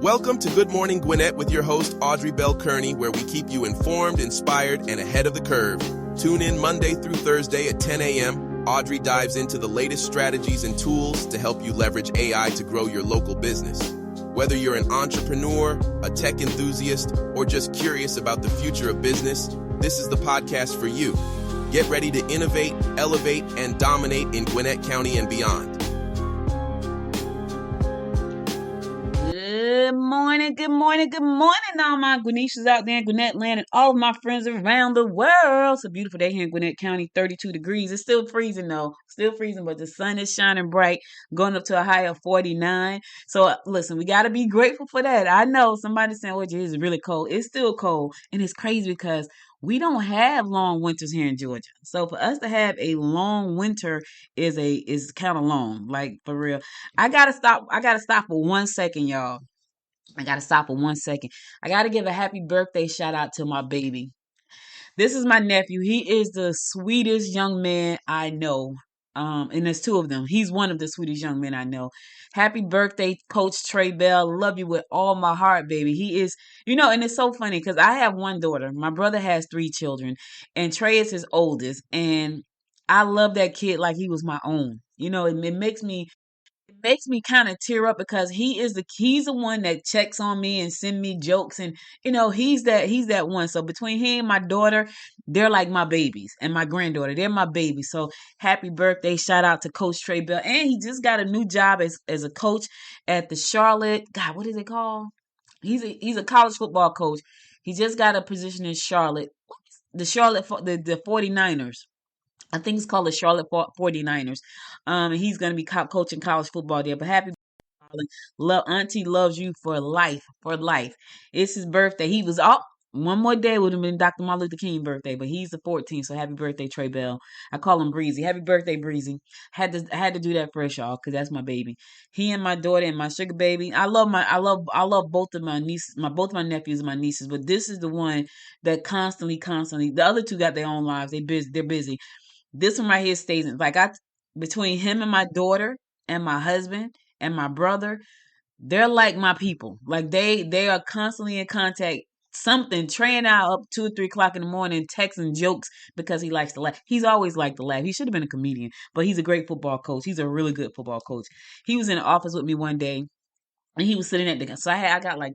Welcome to Good Morning Gwinnett with your host, Audrey Bell-Kearney, where we keep you informed, inspired, and ahead of the curve. Tune in Monday through Thursday at 10 a.m. Audrey dives into the latest strategies and tools to help you leverage AI to grow your local business. Whether you're an entrepreneur, a tech enthusiast, or just curious about the future of business, this is the podcast for you. Get ready to innovate, elevate, and dominate in Gwinnett County and beyond. Good morning, all my Gwinnetians out there in Gwinnett land and all of my friends around the world. It's a beautiful day here in Gwinnett County, 32 degrees. It's still freezing though, but the sun is shining bright, going up to a high of 49. So listen, we got to be grateful for that. I know somebody's saying, well, it's really cold. It's still cold, and it's crazy because we don't have long winters here in Georgia. So for us to have a long winter is kind of long, like for real. I gotta stop for 1 second, y'all. I gotta stop for 1 second. I gotta give a happy birthday shout out to my baby. This is my nephew. He is the sweetest young man I know. And there's two of them. He's one of the sweetest young men I know. Happy birthday, Coach Trey Bell. Love you with all my heart, baby. He is, and it's so funny because I have one daughter. My brother has 3 children, and Trey is his oldest. And I love that kid like he was my own. It makes me kind of tear up because he's the one that checks on me and send me jokes, and he's that one. So between him and my daughter, they're like my babies, and my granddaughter, they're my babies. So happy birthday, shout out to Coach Trey Bell. And he just got a new job as a coach at the Charlotte, God, what is it called? He's a college football coach. He just got a position in Charlotte, the 49ers. I think it's called the Charlotte 49ers. He's going to be coaching college football there. But happy birthday, darling. Auntie loves you for life, for life. It's his birthday. He was up. One more day would have been Dr. Martin Luther King's birthday, but he's the 14th, so happy birthday, Trey Bell. I call him Breezy. Happy birthday, Breezy. I had to do that first, y'all, because that's my baby. He and my daughter and my sugar baby. I love both of my nieces, both of my nephews and my nieces, but this is the one that constantly. The other two got their own lives. They're busy. This one right here stays in. Between him and my daughter and my husband and my brother, they're like my people. Like they are constantly in contact. Something Trey and I up 2 or 3 o'clock in the morning texting jokes because he likes to laugh. He's always liked to laugh. He should have been a comedian, but he's a great football coach. He's a really good football coach. He was in the office with me one day, and he was sitting at the. So I got like,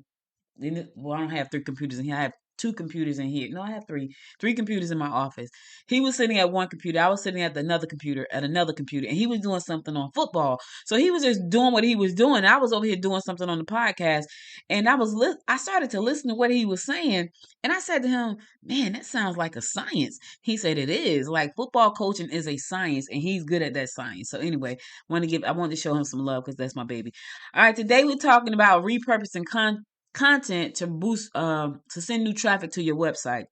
well, I don't have 3 computers in here. I have 2 computers in here. No, I have 3 computers in my office. He was sitting at one computer. I was sitting at another computer, and he was doing something on football. So he was just doing what he was doing. I was over here doing something on the podcast, and I started to listen to what he was saying, and I said to him, "Man, that sounds like a science." He said, "It is. Like football coaching is a science, and he's good at that science." So anyway, I wanted to show him some love because that's my baby. All right, today we're talking about repurposing content to boost to send new traffic to your website.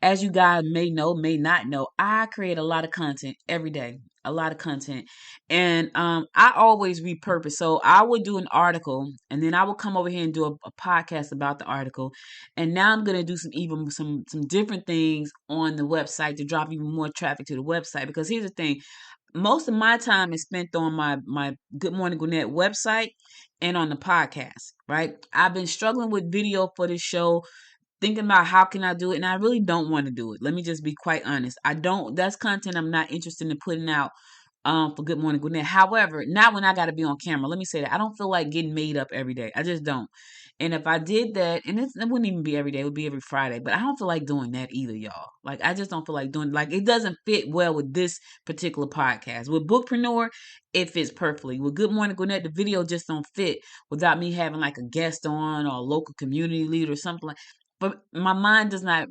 As you guys may know, may not know, I create a lot of content every day, a lot of content, and I always repurpose. So I would do an article, and then I will come over here and do a podcast about the article, and now I'm going to do some different things on the website to drop even more traffic to the website. Because here's the thing, most of my time is spent on my Good Morning Gwinnett website and on the podcast, right? I've been struggling with video for this show, thinking about how can I do it, and I really don't want to do it. Let me just be quite honest. That's content I'm not interested in putting out for Good Morning Gwinnett. However, not when I got to be on camera. Let me say that. I don't feel like getting made up every day. I just don't. And if I did that, and it wouldn't even be every day, it would be every Friday, but I don't feel like doing that either, y'all. Like, I just don't feel like doing, like, it doesn't fit well with this particular podcast. With Bookpreneur, it fits perfectly. With Good Morning Gwinnett, the video just don't fit without me having like a guest on or a local community leader or something like. But my mind does not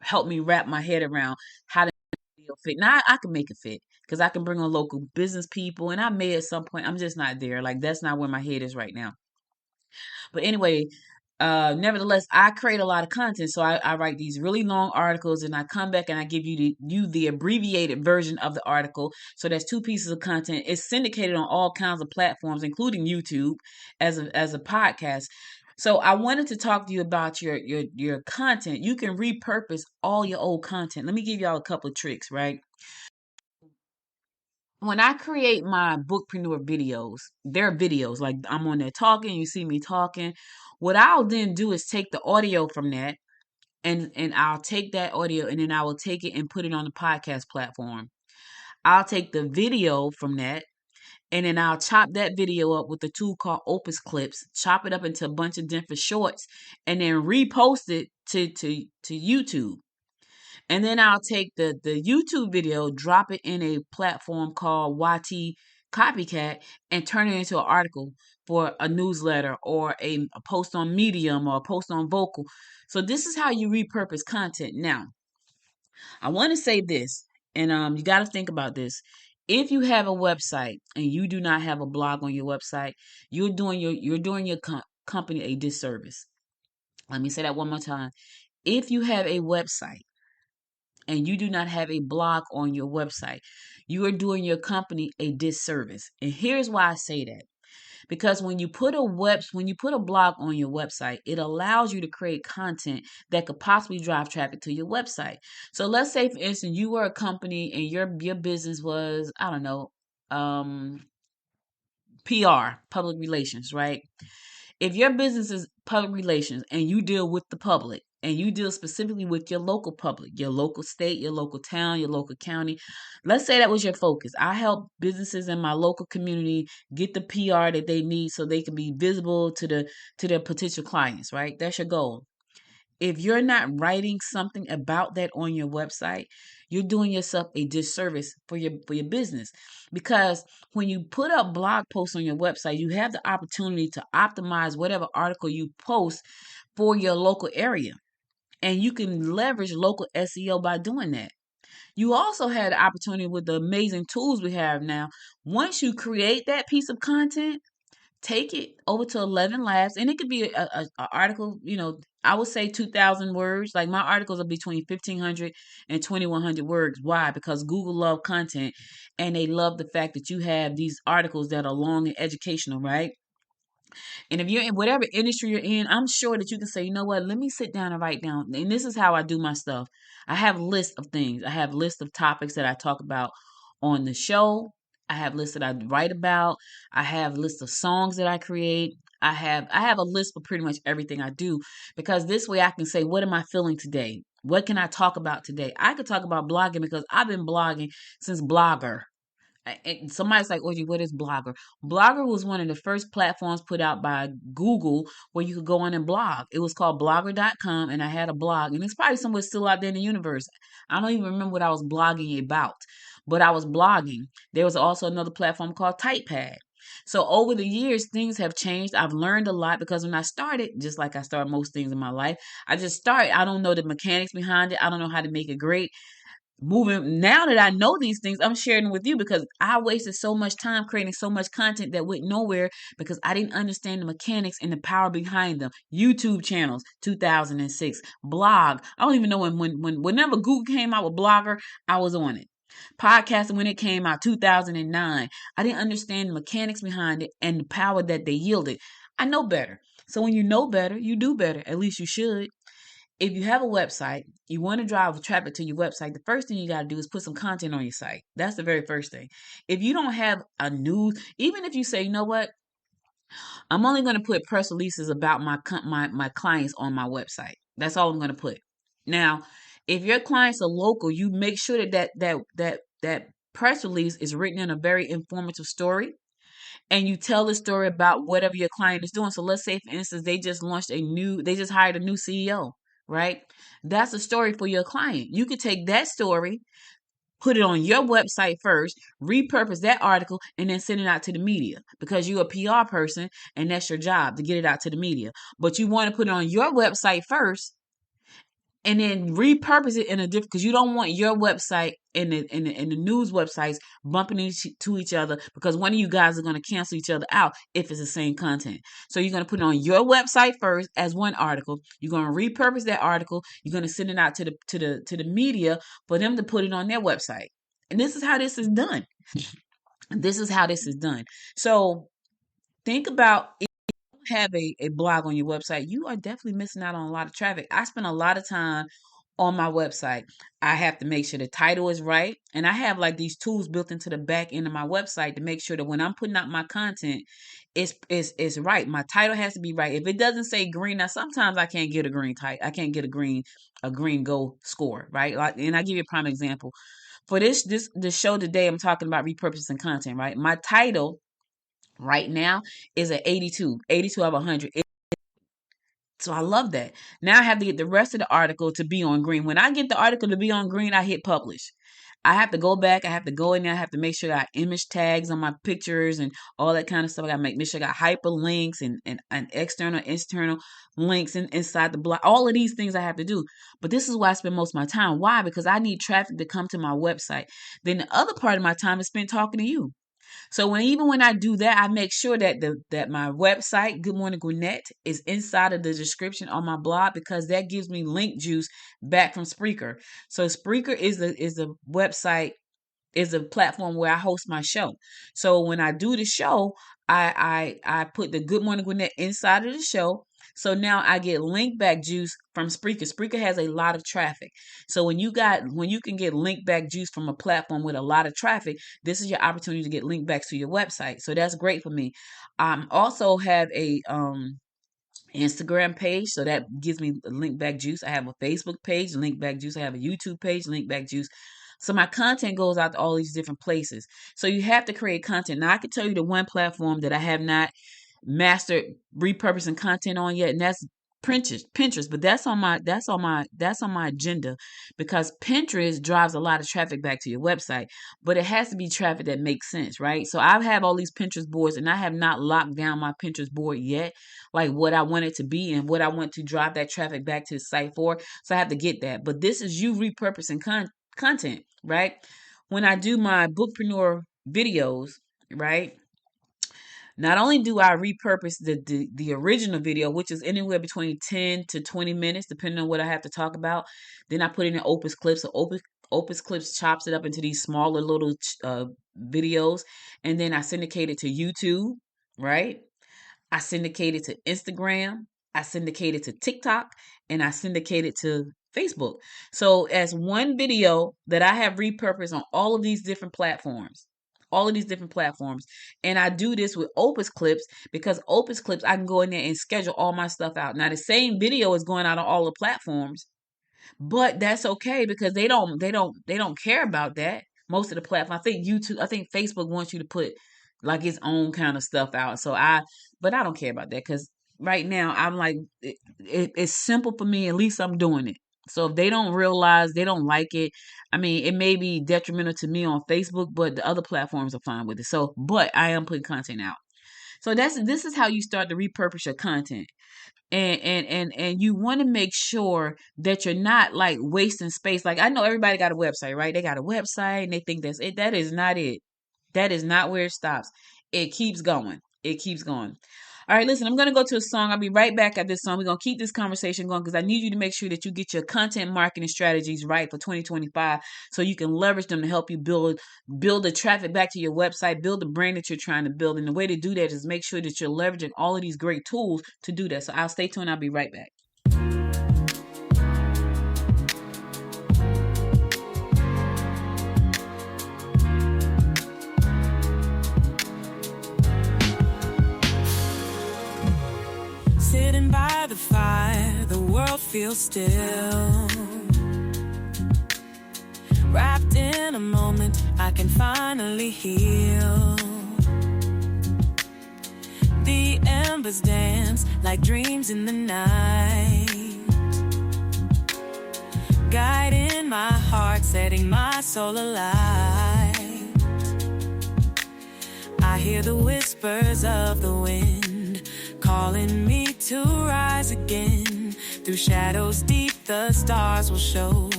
help me wrap my head around how to make the video fit. Now I can make it fit because I can bring on local business people, and I may at some point. I'm just not there. Like, that's not where my head is right now. But anyway, nevertheless, I create a lot of content. So I write these really long articles, and I come back and I give you the abbreviated version of the article. So that's 2 pieces of content. It's syndicated on all kinds of platforms, including YouTube as a podcast. So I wanted to talk to you about your content. You can repurpose all your old content. Let me give y'all a couple of tricks, right? when I create my bookpreneur videos, they're videos like I'm on there talking, you see me talking. What I'll then do is take the audio from that, and I'll take that audio and then I will take it and put it on the podcast platform. I'll take the video from that and then I'll chop that video up with a tool called Opus Clips, chop it up into a bunch of different shorts, and then repost it to YouTube. And then I'll take the YouTube video, drop it in a platform called YT Copycat, and turn it into an article for a newsletter or a post on Medium or a post on Vocal. So this is how you repurpose content. Now, I want to say this, and you got to think about this. If you have a website and you do not have a blog on your website, you're doing your company a disservice. Let me say that one more time. If you have a website and you do not have a blog on your website, you are doing your company a disservice. And here's why I say that. Because when you put a blog on your website, it allows you to create content that could possibly drive traffic to your website. So let's say, for instance, you were a company and your business was, I don't know, PR, public relations, right? If your business is public relations and you deal with the public and you deal specifically with your local public, your local state, your local town, your local county, let's say that was your focus. I help businesses in my local community get the PR that they need so they can be visible to their potential clients, right? That's your goal. If you're not writing something about that on your website, you're doing yourself a disservice for your business. Because when you put up blog posts on your website, you have the opportunity to optimize whatever article you post for your local area. And you can leverage local SEO by doing that. You also had the opportunity with the amazing tools we have now. Once you create that piece of content, take it over to 11 Labs, and it could be a article, I would say 2,000 words. Like my articles are between 1,500 and 2,100 words. Why? Because Google love content, and they love the fact that you have these articles that are long and educational, right? And if you're in whatever industry you're in, I'm sure that you can say, you know what, let me sit down and write down. And this is how I do my stuff. I have lists of things. I have lists of topics that I talk about on the show. I have lists that I write about. I have lists of songs that I create. I have a list for pretty much everything I do, because this way I can say, what am I feeling today? What can I talk about today? I could talk about blogging because I've been blogging since Blogger. And somebody's like, Audrey, what is Blogger? Blogger was one of the first platforms put out by Google where you could go on and blog. It was called blogger.com, and I had a blog, and it's probably somewhere still out there in the universe. I don't even remember what I was blogging about, but I was blogging. There was also another platform called TypePad. So over the years, things have changed. I've learned a lot because when I started, just like I started most things in my life, I just started. I don't know the mechanics behind it. I don't know how to make it great. Moving now that I know these things, I'm sharing them with you because I wasted so much time creating so much content that went nowhere because I didn't understand the mechanics and the power behind them. YouTube channels, 2006. Blog. I don't even know whenever Google came out with Blogger, I was on it. Podcasting when it came out, 2009. I didn't understand the mechanics behind it and the power that they yielded. I know better. So when you know better, you do better. At least you should. If you have a website, you want to drive traffic to your website, the first thing you got to do is put some content on your site. That's the very first thing. If you don't have a news, even if you say, you know what, I'm only going to put press releases about my clients on my website. That's all I'm going to put. Now, if your clients are local, you make sure that press release is written in a very informative story, and you tell the story about whatever your client is doing. So let's say, for instance, they just hired a new CEO, right? That's a story for your client. You could take that story, put it on your website first, repurpose that article, and then send it out to the media because you're a PR person and that's your job to get it out to the media. But you want to put it on your website first and then repurpose it in a different, because you don't want your website and the news websites bumping into each other, because one of you guys are going to cancel each other out if it's the same content. So you're going to put it on your website first as one article. You're going to repurpose that article. You're going to send it out to the media for them to put it on their website. And this is how this is done. This is how this is done. So think about, have a blog on your website, you are definitely missing out on a lot of traffic. I spend a lot of time on my website. I have to make sure the title is right. And I have like these tools built into the back end of my website to make sure that when I'm putting out my content, it's right. My title has to be right. If it doesn't say green, now sometimes I can't get a green title. I can't get a green go score, right? Like, and I give you a prime example. For this show today, I'm talking about repurposing content, right? My title right now is an 82 out of 100. So I love that. Now I have to get the rest of the article to be on green. When I get the article to be on green, I hit publish. I have to go back. I have to go in there. I have to make sure I got image tags on my pictures and all that kind of stuff. I got to make sure I got hyperlinks and external links inside the blog. All of these things I have to do. But this is why I spend most of my time. Why? Because I need traffic to come to my website. Then the other part of my time is spent talking to you. So even when I do that, I make sure that that my website, Good Morning Gwinnett, is inside of the description on my blog, because that gives me link juice back from Spreaker. So Spreaker is a website, is a platform where I host my show. So when I do the show, I put the Good Morning Gwinnett inside of the show. So now I get link back juice from Spreaker. Spreaker has a lot of traffic. So when you can get link back juice from a platform with a lot of traffic, this is your opportunity to get link backs to your website. So that's great for me. Also have a Instagram page, so that gives me link back juice. I have a Facebook page, link back juice. I have a YouTube page, link back juice. So my content goes out to all these different places. So you have to create content. Now I can tell you the one platform that I have not mastered repurposing content on yet, and that's Pinterest. But that's on my agenda, because Pinterest drives a lot of traffic back to your website, but it has to be traffic that makes sense, right? So I have all these Pinterest boards, and I have not locked down my Pinterest board yet, like what I want it to be and what I want to drive that traffic back to the site for. So I have to get that. But this is you repurposing content, right? When I do my bookpreneur videos, right? Not only do I repurpose the original video, which is anywhere between 10 to 20 minutes, depending on what I have to talk about, then I put it in Opus Clips. So Opus Clips chops it up into these smaller little videos, and then I syndicate it to YouTube, right? I syndicate it to Instagram, I syndicate it to TikTok, and I syndicate it to Facebook. So as one video that I have repurposed on all of these different platforms. And I do this with Opus Clips, because Opus Clips, I can go in there and schedule all my stuff out. Now the same video is going out on all the platforms, but that's okay, because they don't care about that. Most of the platforms, I think Facebook wants you to put like its own kind of stuff out. But I don't care about that, because right now I'm like, it's simple for me. At least I'm doing it. So if they don't realize, they don't like it, I mean, it may be detrimental to me on Facebook, but the other platforms are fine with it. So, but I am putting content out. So this is how you start to repurpose your content. And you want to make sure that you're not like wasting space. Like, I know everybody got a website, right? They got a website and they think that's it. That is not it. That is not where it stops. It keeps going. All right, listen, I'm going to go to a song. I'll be right back at this song. We're going to keep this conversation going, because I need you to make sure that you get your content marketing strategies right for 2025, so you can leverage them to help you build the traffic back to your website, build the brand that you're trying to build. And the way to do that is make sure that you're leveraging all of these great tools to do that. So I'll stay tuned. I'll be right back. Sitting by the fire, the world feels still. Wrapped in a moment, I can finally heal. The embers dance like dreams in the night, guiding my heart, setting my soul alight. I hear the whispers of the wind calling me to rise again. Through shadows deep, the stars will show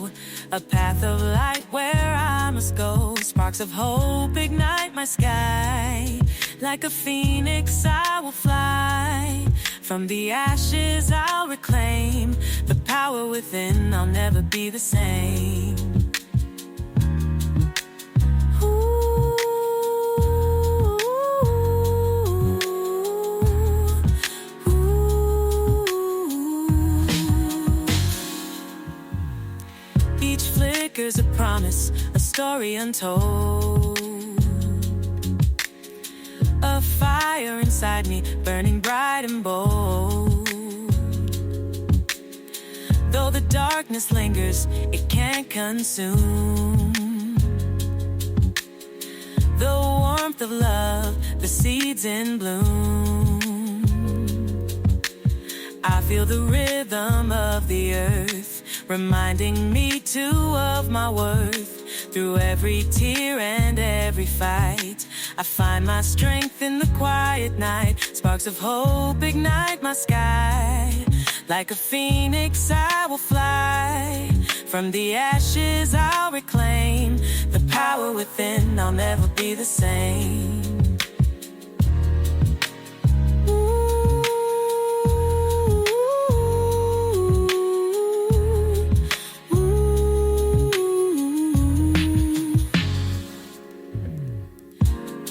a path of light where I must go. Sparks of hope ignite my sky. Like a phoenix I will fly. From the ashes I'll reclaim the power within. I'll never be the same. Here's a promise, a story untold. A fire inside me, burning bright and bold. Though the darkness lingers, it can't consume the warmth of love, the seeds in bloom. I feel the rhythm of the earth, reminding me too of my worth. Through every tear and every fight, I find my strength in the quiet night. Sparks of hope ignite my sky. Like a phoenix I will fly. From the ashes I'll reclaim the power within. I'll never be the same.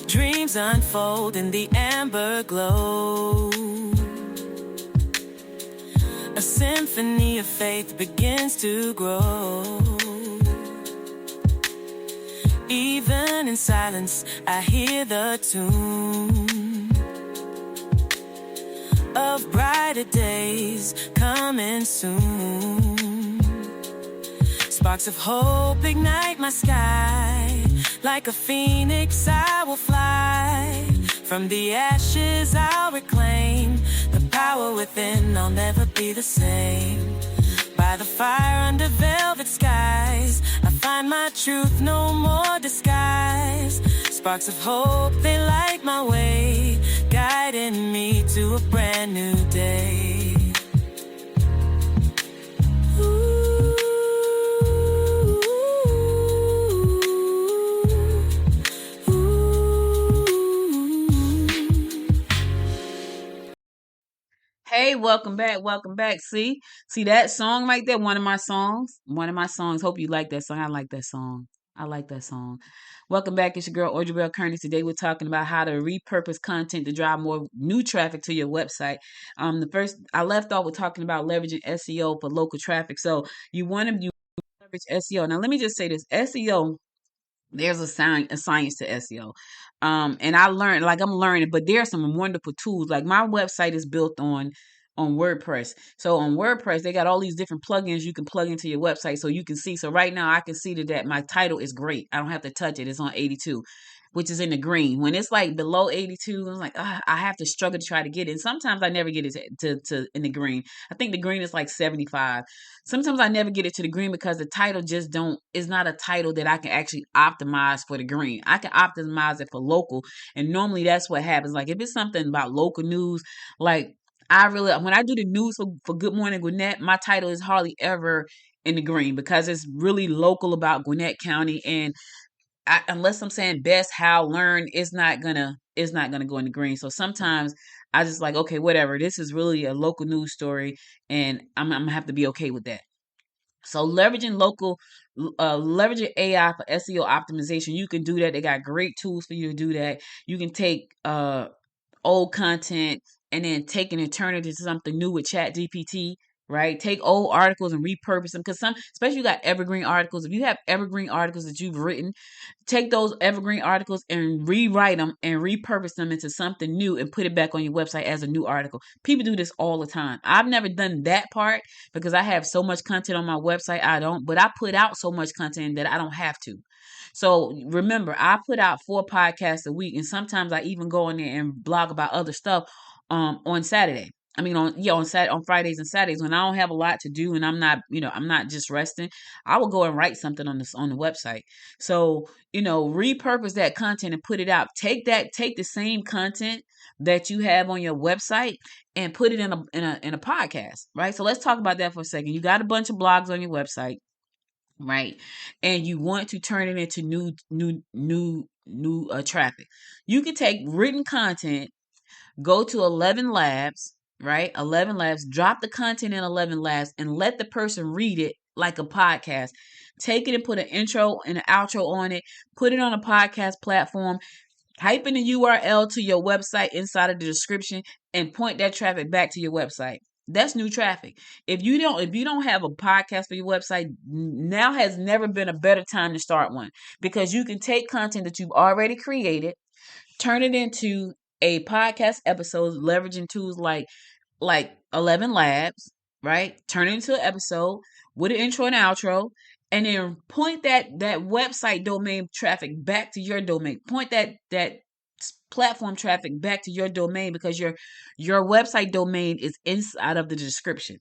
Dreams unfold in the amber glow. A symphony of faith begins to grow. Even in silence, I hear the tune of brighter days coming soon. Sparks of hope ignite my sky. Like a phoenix I will fly. From the ashes I'll reclaim the power within. I'll never be the same. By the fire under velvet skies, I find my truth, no more disguise. Sparks of hope, they light my way, guiding me to a brand new day. Hey, welcome back. Welcome back. See that song right there? One of my songs. Hope you like that song. I like that song. Welcome back. It's your girl, Audrey Bell-Kearney. Today we're talking about how to repurpose content to drive more new traffic to your website. I left off with talking about leveraging SEO for local traffic. So you want to leverage SEO. Now, let me just say this. SEO, there's a science to SEO. And I'm learning, but there are some wonderful tools. Like my website is built on WordPress. So on WordPress, they got all these different plugins you can plug into your website so you can see. So right now I can see that my title is great. I don't have to touch it. It's on 82, which is in the green. When it's like below 82, I'm like, I have to struggle to try to get it. And sometimes I never get it to in the green. I think the green is like 75. Sometimes I never get it to the green because the title is not a title that I can actually optimize for the green. I can optimize it for local. And normally that's what happens. Like if it's something about local news, like when I do the news for Good Morning Gwinnett, my title is hardly ever in the green because it's really local about Gwinnett County. And unless I'm saying best, how, learn, it's not gonna go in the green. So sometimes I just like, okay, whatever. This is really a local news story, and I'm gonna have to be okay with that. So leveraging AI for SEO optimization, you can do that. They got great tools for you to do that. You can take old content and then take it and turn it into something new with Chat GPT, right? Take old articles and repurpose them because especially you got evergreen articles. If you have evergreen articles that you've written, take those evergreen articles and rewrite them and repurpose them into something new and put it back on your website as a new article. People do this all the time. I've never done that part because I have so much content on my website. But I put out so much content that I don't have to. So remember, I put out 4 podcasts a week, and sometimes I even go in there and blog about other stuff on Saturday. I mean, on Fridays and Saturdays when I don't have a lot to do and I'm not just resting, I will go and write something on the website. So, repurpose that content and put it out. Take the same content that you have on your website and put it in a podcast, right? So let's talk about that for a second. You got a bunch of blogs on your website, right? And you want to turn it into new traffic. You can take written content, go to 11 Labs, right? 11 Labs, drop the content in 11 Labs and let the person read it like a podcast. Take it and put an intro and an outro on it. Put it on a podcast platform. Type in the URL to your website inside of the description and point that traffic back to your website. That's new traffic. If you don't have a podcast for your website, now has never been a better time to start one, because you can take content that you've already created, turn it into a podcast episode, leveraging tools like 11 Labs, right? Turn it into an episode with an intro and outro, and then point that website domain traffic back to your domain. Point that platform traffic back to your domain, because your website domain is inside of the description.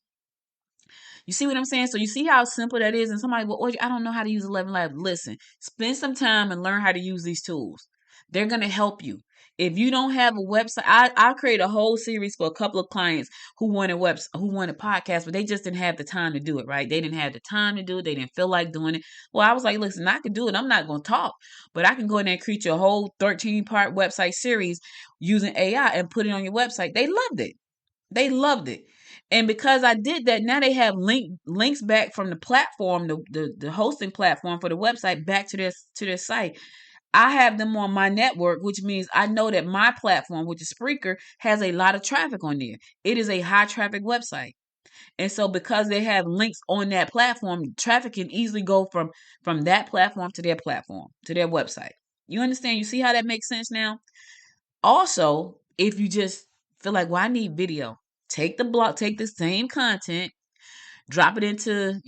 You see what I'm saying? So you see how simple that is? And somebody, well, Audrey, I don't know how to use 11 Labs. Listen, spend some time and learn how to use these tools. They're going to help you. If you don't have a website, I created a whole series for a couple of clients who wanted podcasts, but they just didn't have the time to do it, right? They didn't have the time to do it. They didn't feel like doing it. Well, I was like, listen, I can do it. I'm not going to talk, but I can go in there and create your whole 13-part website series using AI and put it on your website. They loved it. They loved it. And because I did that, now they have links back from the platform, the hosting platform for the website, back to their site. I have them on my network, which means I know that my platform, which is Spreaker, has a lot of traffic on there. It is a high traffic website. And so because they have links on that platform, traffic can easily go from that platform, to their website. You understand? You see how that makes sense now? Also, if you just feel like, well, I need video, take the same content, drop it into,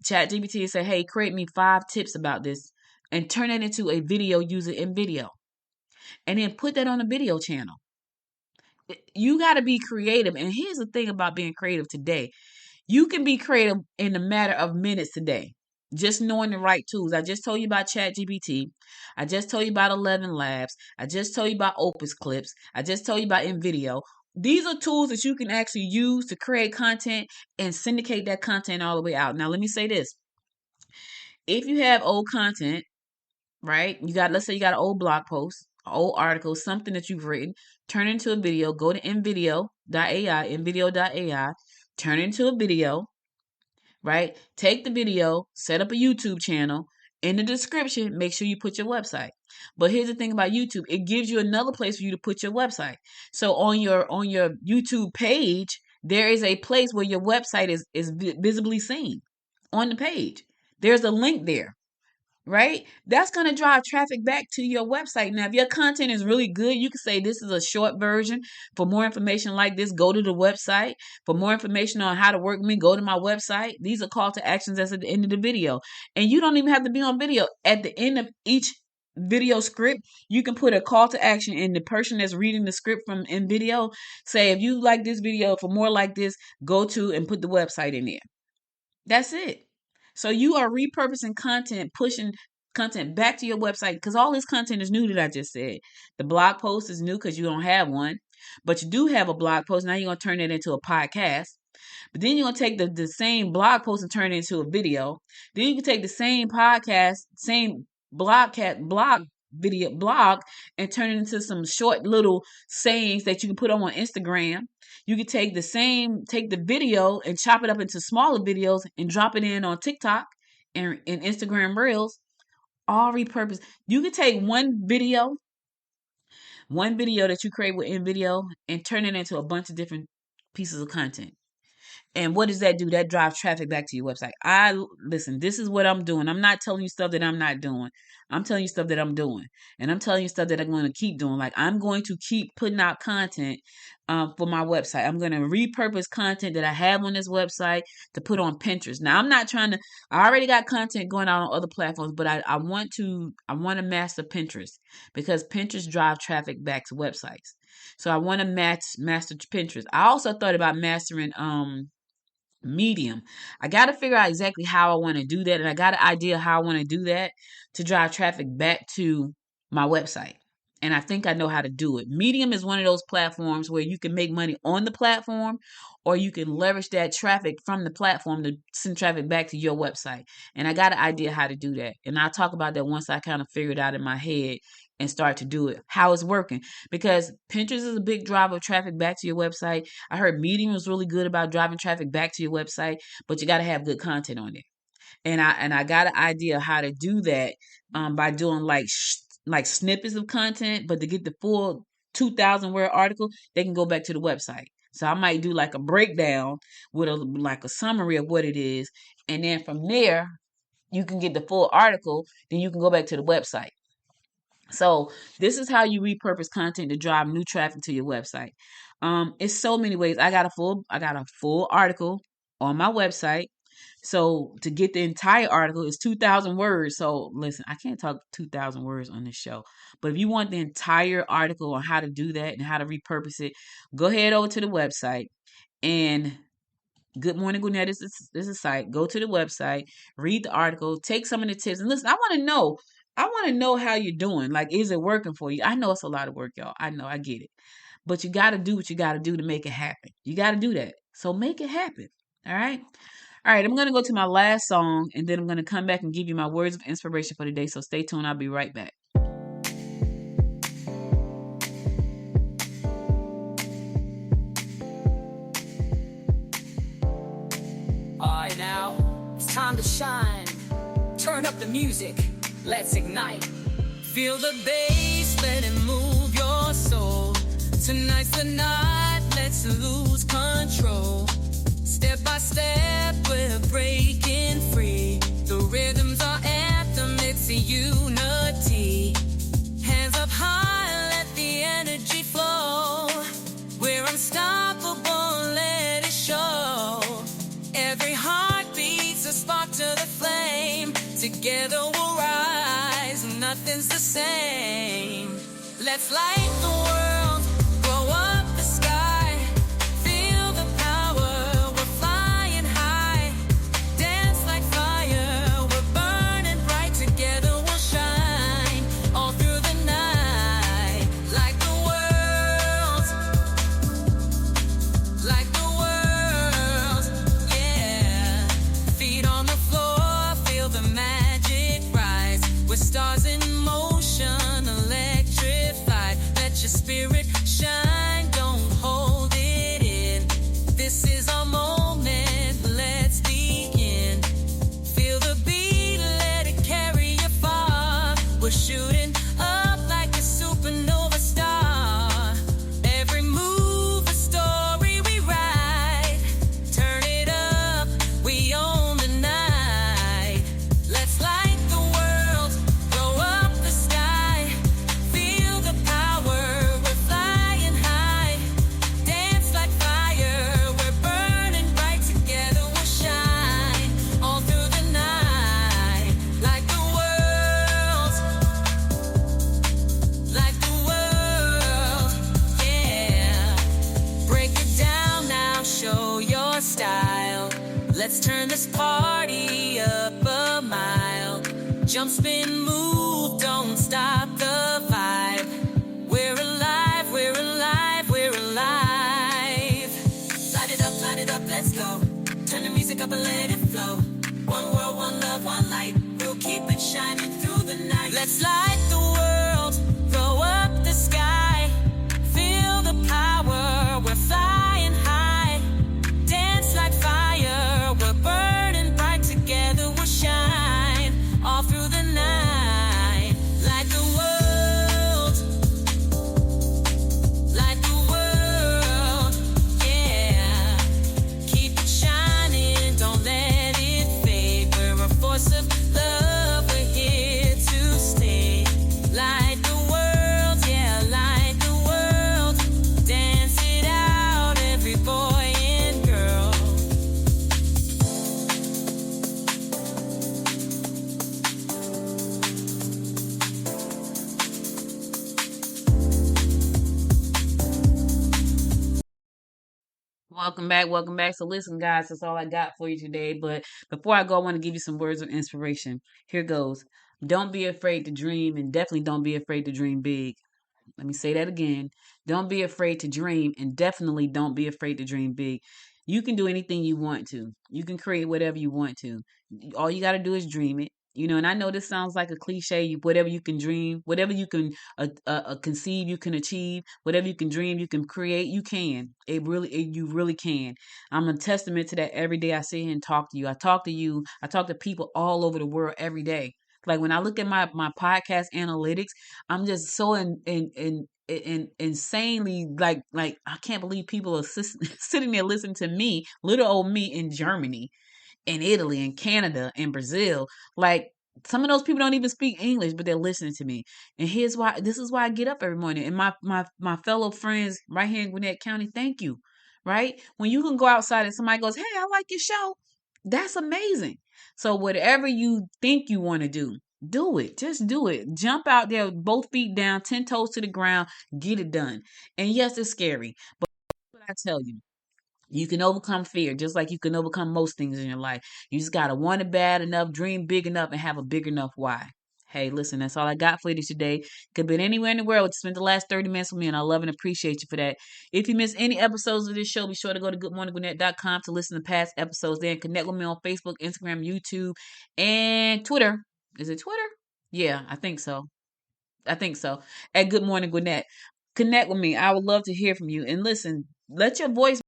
ChatGPT and say, hey, create me 5 tips about this, and turn it into a video using InVideo. And then put that on a video channel. You got to be creative. And here's the thing about being creative today. You can be creative in a matter of minutes today. Just knowing the right tools. I just told you about ChatGPT. I just told you about 11 Labs. I just told you about Opus Clips. I just told you about InVideo. These are tools that you can actually use to create content and syndicate that content all the way out. Now, let me say this. If you have old content, right? Let's say you got an old blog post, an old article, something that you've written, turn it into a video, go to InVideo.ai, turn it into a video, right? Take the video, set up a YouTube channel. In the description, make sure you put your website. But here's the thing about YouTube. It gives you another place for you to put your website. So on your YouTube page, there is a place where your website is visibly seen on the page. There's a link there. Right? That's going to drive traffic back to your website. Now, if your content is really good, you can say this is a short version. For more information like this, go to the website. For more information on how to work with me, go to my website. These are call to actions that's at the end of the video. And you don't even have to be on video. At the end of each video script, you can put a call to action, and the person that's reading the script from InVideo say, if you like this video, for more like this, go to and put the website in there. That's it. So you are repurposing content, pushing content back to your website, because all this content is new that I just said. The blog post is new because you don't have one, but you do have a blog post. Now you're going to turn it into a podcast. But then you're going to take the same blog post and turn it into a video. Then you can take the same podcast, same blog, and turn it into some short little sayings that you can put on Instagram. You can take the video and chop it up into smaller videos and drop it in on TikTok and Instagram Reels. All repurposed. You can take one video that you create with InVideo and turn it into a bunch of different pieces of content. And what does that do? That drives traffic back to your website. Listen, this is what I'm doing. I'm not telling you stuff that I'm not doing. I'm telling you stuff that I'm doing. And I'm telling you stuff that I'm going to keep doing. Like, I'm going to keep putting out content for my website. I'm going to repurpose content that I have on this website to put on Pinterest. Now, I already got content going out on other platforms, but I want to master Pinterest, because Pinterest drives traffic back to websites. So I want to master Pinterest. I also thought about mastering Medium. I got to figure out exactly how I want to do that. And I got an idea how I want to do that to drive traffic back to my website. And I think I know how to do it. Medium is one of those platforms where you can make money on the platform, or you can leverage that traffic from the platform to send traffic back to your website. And I got an idea how to do that. And I'll talk about that once I kind of figure it out in my head and start to do it, how it's working. Because Pinterest is a big driver of traffic back to your website. I heard Medium was really good about driving traffic back to your website, but you got to have good content on it. And I got an idea how to do that by doing like snippets of content, but to get the full 2,000 word article, they can go back to the website. So I might do like a breakdown with a summary of what it is. And then from there, you can get the full article. Then you can go back to the website. So this is how you repurpose content to drive new traffic to your website. It's so many ways. I got a full article on my website. So to get the entire article is 2,000 words. So listen, I can't talk 2,000 words on this show. But if you want the entire article on how to do that and how to repurpose it, go ahead over to the website. And Good Morning Gwinnett is a site. Go to the website, read the article, take some of the tips, and listen. I want to know. I want to know how you're doing. Like, is it working for you? I know it's a lot of work, y'all. I know, I get it. But you got to do what you got to do to make it happen. You got to do that. So make it happen. All right. All right. I'm going to go to my last song, and then I'm going to come back and give you my words of inspiration for the day. So stay tuned. I'll be right back. Alright, now it's time to shine. Turn up the music, let's ignite. Feel the bass, let it move your soul. Tonight's the night, let's lose control. Step by step, we're breaking free. The rhythm's our anthem, it's a unity. Hands up high, let the energy flow. We're unstoppable, let it show. Every heartbeat's a spark to the flame. Together we'll rise, nothing's the same. Let's light the world, blow up the sky. Feel the power, we're flying high. Dance like fire, we're burning bright. Together we'll shine, all through the night. Like the world, like the world, yeah. Feet on the floor, feel the magic rise. We're stars in motion, electrified. Let your spirit shine, don't hold it in. This is our moment, let's begin. Feel the beat, let it carry you far. We're shooting up like a supernova star. Every move a story we write. Turn it up, we own the night. Let's light the world, blow up the sky. Feel the power, we're flying high. Dance like fire, we're burning bright. Together we'll shine, all through the night. Like the world, yeah. Break it down now, show your style. Let's turn this party up a mile. Jump, spin, move, don't stop the vibe. We're alive, we're alive, we're alive. Light it up, let's go. Turn the music up and let it flow. One world, one love, one light. We'll keep it shining through the night. Let's light the world, blow up the sky. Feel the power, we're flying high. Dance like fire, we're burning bright. Together we'll shine, all through the night. Like the world, yeah. Keep it shining, don't let it fade. We're a force of love, we're here to stay. Light the world, yeah, light the world. Dance it out, every boy and girl. Welcome back. Welcome back. So listen, guys, that's all I got for you today. But before I go, I want to give you some words of inspiration. Here goes. Don't be afraid to dream, and definitely don't be afraid to dream big. Let me say that again. Don't be afraid to dream, and definitely don't be afraid to dream big. You can do anything you want to. You can create whatever you want to. All you got to do is dream it. And I know this sounds like a cliche. Whatever you can dream, whatever you can conceive, you can achieve. Whatever you can dream, you can create. You can. You really can. I'm a testament to that every day. I sit here and talk to you. I talk to you. I talk to people all over the world every day. Like when I look at my podcast analytics, I'm just so insanely like I can't believe people are sitting there listening to me, little old me in Germany, in Italy, in Canada, in Brazil. Like some of those people don't even speak English, but they're listening to me. And this is why I get up every morning. And my fellow friends right here in Gwinnett County, thank you. Right? When you can go outside and somebody goes, "Hey, I like your show," that's amazing. So whatever you think you want to do it. Just do it. Jump out there, both feet down, 10 toes to the ground, get it done. And yes, it's scary, but what I tell you, you can overcome fear just like you can overcome most things in your life. You just got to want it bad enough, dream big enough, and have a big enough why. Hey, listen, that's all I got for you today. Could be anywhere in the world. You spent the last 30 minutes with me, and I love and appreciate you for that. If you miss any episodes of this show, be sure to go to goodmorninggwinnett.com to listen to past episodes there and connect with me on Facebook, Instagram, YouTube, and Twitter. Is it Twitter? Yeah, I think so. At Good Morning Gwinnett. Connect with me. I would love to hear from you. And listen, let your voice.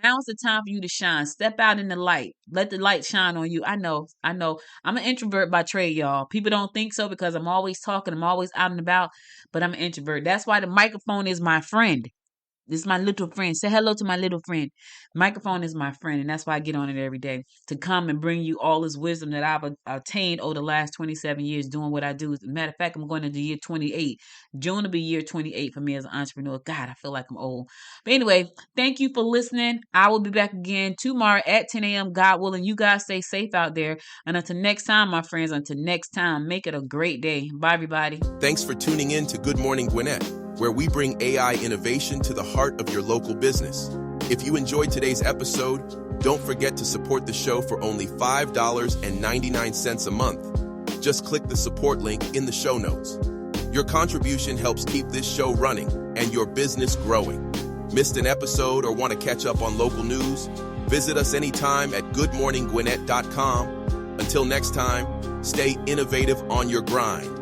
Now's the time for you to shine. Step out in the light. Let the light shine on you. I know. I'm an introvert by trade, y'all. People don't think so because I'm always talking. I'm always out and about, but I'm an introvert. That's why the microphone is my friend. This is my little friend. Say hello to my little friend. Microphone is my friend, and that's why I get on it every day to come and bring you all this wisdom that I've attained over the last 27 years doing what I do. As a matter of fact, I'm going into year 28. June will be year 28 for me as an entrepreneur. God, I feel like I'm old. But anyway, thank you for listening. I will be back again tomorrow at 10 a.m. God willing. You guys stay safe out there. And until next time, my friends, make it a great day. Bye, everybody. Thanks for tuning in to Good Morning Gwinnett, where we bring AI innovation to the heart of your local business. If you enjoyed today's episode, don't forget to support the show for only $5.99 a month. Just click the support link in the show notes. Your contribution helps keep this show running and your business growing. Missed an episode or want to catch up on local news? Visit us anytime at goodmorninggwinnett.com. Until next time, stay innovative on your grind.